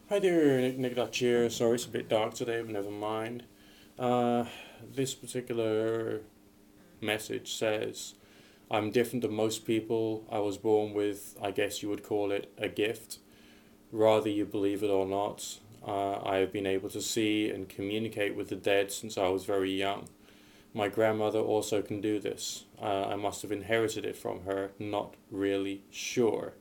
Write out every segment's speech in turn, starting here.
Hi there, Nick Dutch here. Sorry it's a bit dark today, but never mind. Uh, this particular message says, I'm different than most people. I was born with, I guess you would call it, a gift. Rather you believe it or not, I have been able to see and communicate with the dead since I was very young. My grandmother also can do this. I must have inherited it from her, not really sure.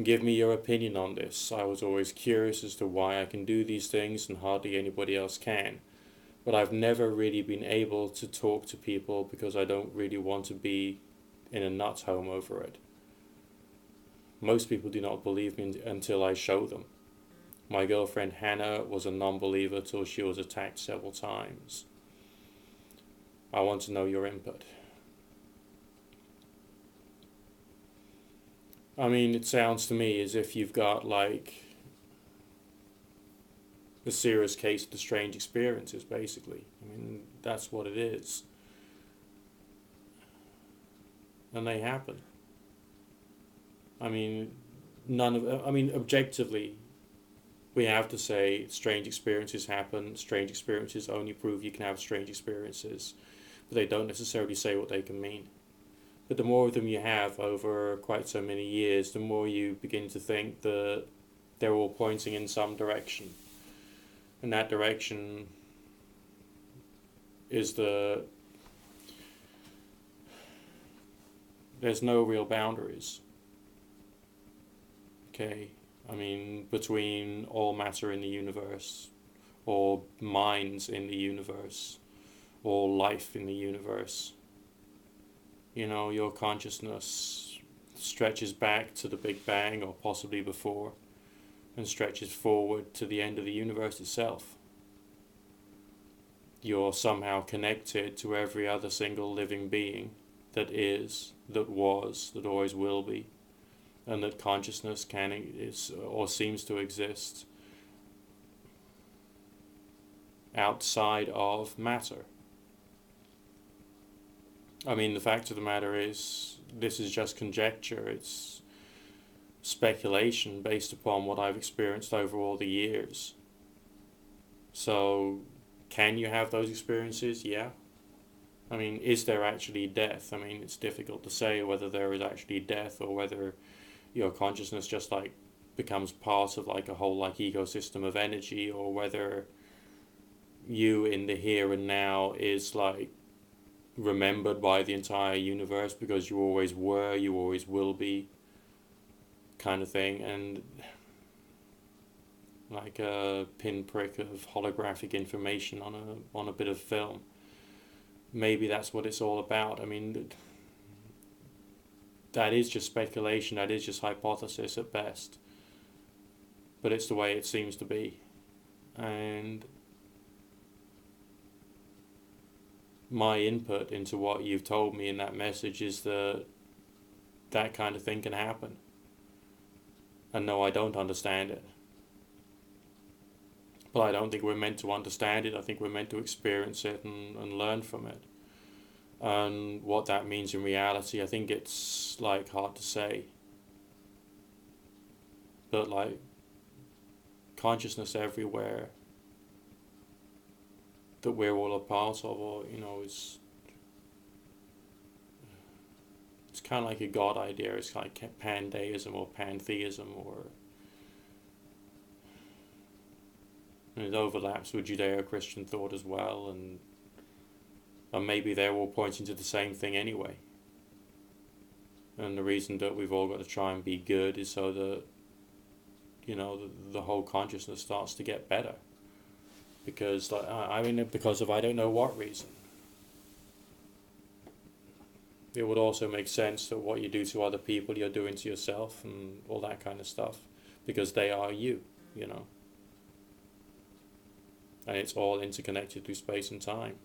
Give me your opinion on this. I was always curious as to why I can do these things and hardly anybody else can. But I've never really been able to talk to people because I don't really want to be in a nuts home over it. Most people do not believe me until I show them. My girlfriend Hannah was a non believer till she was attacked several times. I want to know your input. I mean, it sounds to me as if you've got like a serious case of the strange experiences, basically. I mean, that's what it is. And they happen. I mean, objectively, we have to say strange experiences happen. Strange experiences only prove you can have strange experiences, but they don't necessarily say what they can mean. But the more of them you have over quite so many years, the more you begin to think that they're all pointing in some direction. And that direction is there's no real boundaries. Okay, I mean, between all matter in the universe, or minds in the universe, or life in the universe. You know, your consciousness stretches back to the Big Bang, or possibly before, and stretches forward to the end of the universe itself. You're somehow connected to every other single living being that is, that was, that always will be, and that consciousness can is or seems to exist outside of matter. I mean, the fact of the matter is, this is just conjecture. It's speculation based upon what I've experienced over all the years. So, can you have those experiences? Yeah. I mean, is there actually death? I mean, it's difficult to say whether there is actually death or whether your consciousness just like becomes part of like a whole like ecosystem of energy, or whether you in the here and now is like remembered by the entire universe because you always were, you always will be, kind of thing, and like a pinprick of holographic information on a bit of film. Maybe that's what it's all about. I mean, that is just speculation. That is just hypothesis at best. But it's the way it seems to be, and my input into what you've told me in that message is that that kind of thing can happen. And no, I don't understand it. But I don't think we're meant to understand it. I think we're meant to experience it and learn from it. And what that means in reality, I think it's like hard to say. But like consciousness everywhere that we're all a part of, or you know, it's kind of like a God idea. It's like pandeism or pantheism, or and it overlaps with Judeo-Christian thought as well, and maybe they're all pointing to the same thing anyway. And the reason that we've all got to try and be good is so that you know the whole consciousness starts to get better. Because like I mean, because of I don't know what reason. It would also make sense that what you do to other people, you're doing to yourself, and all that kind of stuff, because they are you, you know. And it's all interconnected through space and time.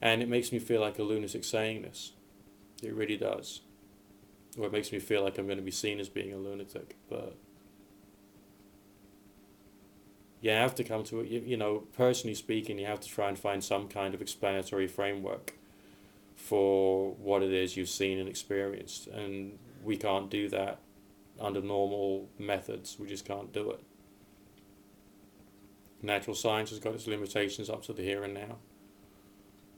And it makes me feel like a lunatic saying this. It really does. Or it makes me feel like I'm going to be seen as being a lunatic. But you have to come to it, you know, personally speaking, you have to try and find some kind of explanatory framework for what it is you've seen and experienced, and we can't do that under normal methods. We just can't do it. Natural science has got its limitations up to the here and now.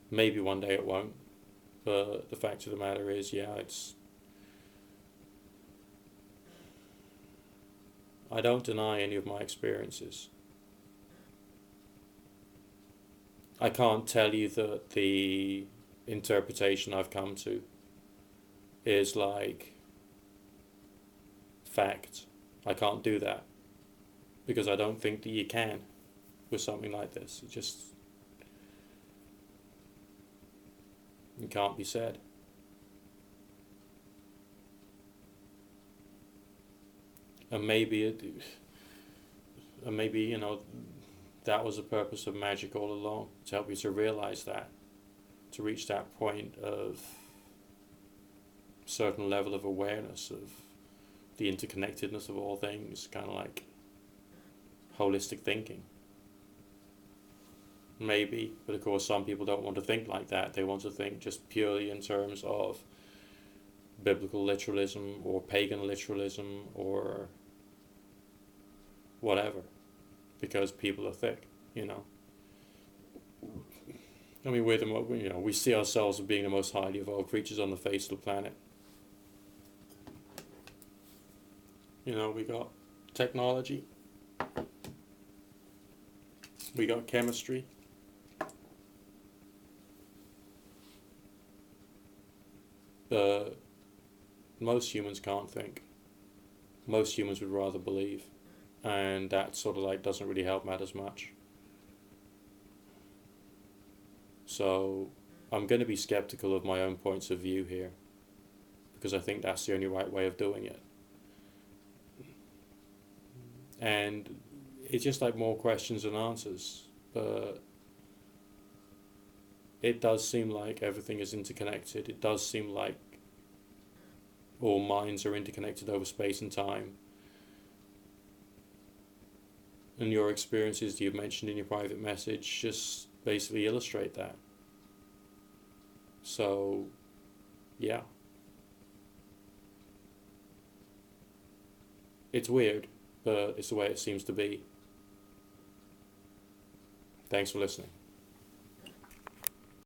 Maybe one day it won't, but the fact of the matter is, I don't deny any of my experiences. I can't tell you that the interpretation I've come to is like fact. I can't do that because I don't think that you can with something like this. It can't be said. And maybe that was the purpose of magic all along, to help you to realize that, to reach that point of certain level of awareness of the interconnectedness of all things, kind of like holistic thinking. Maybe, but of course some people don't want to think like that. They want to think just purely in terms of biblical literalism or pagan literalism or whatever, because people are thick, I mean, we see ourselves as being the most highly evolved creatures on the face of the planet. We got technology, we got chemistry, but most humans can't think. Most humans would rather believe, and that sort of like doesn't really help matters much. So I'm going to be skeptical of my own points of view here, because I think that's the only right way of doing it. And it's just like more questions than answers, but it does seem like everything is interconnected. It does seem like all minds are interconnected over space and time. And your experiences that you've mentioned in your private message just basically illustrate that. So, yeah. It's weird, but it's the way it seems to be. Thanks for listening.